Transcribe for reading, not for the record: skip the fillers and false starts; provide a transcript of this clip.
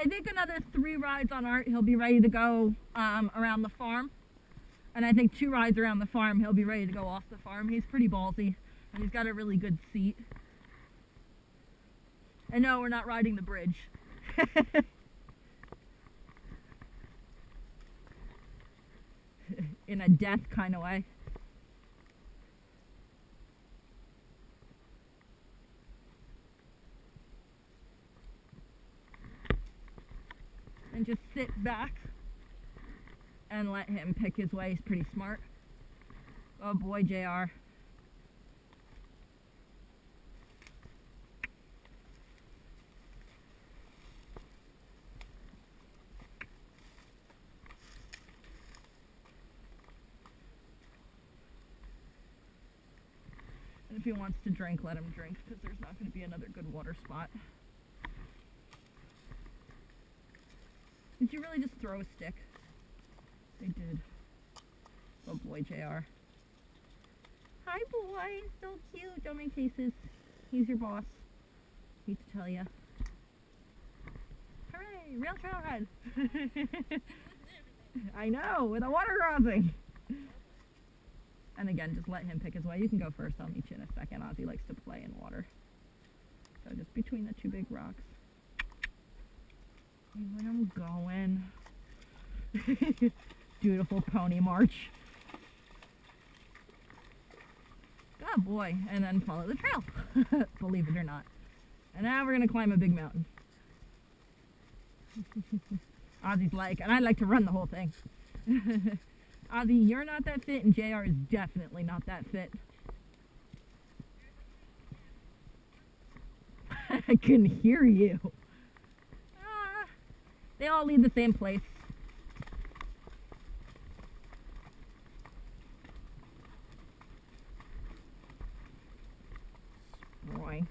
I think another 3 rides on Art, he'll be ready to go around the farm. And I think 2 rides around the farm, he'll be ready to go off the farm. He's pretty ballsy, and he's got a really good seat. And no, we're not riding the bridge. In a death kind of way. And just sit back and let him pick his way. He's pretty smart. Oh boy, JR. And if he wants to drink, let him drink, because there's not going to be another good water spot. Did you really just throw a stick? I did. Oh boy, JR. Hi boy, so cute. Don't make faces. He's your boss. Hate to tell ya. Hooray! Rail trailhead! I know, with a water crossing! And again, just let him pick his way. You can go first, I'll meet you in a second. Ozzy likes to play in water. So just between the 2 big rocks. When I'm going. Beautiful pony march. Oh boy, and then follow the trail. Believe it or not. And now we're going to climb a big mountain. Ozzy's like, and I like to run the whole thing. Ozzy, you're not that fit, and JR is definitely not that fit. I can hear you. They all lead the same place. Boy.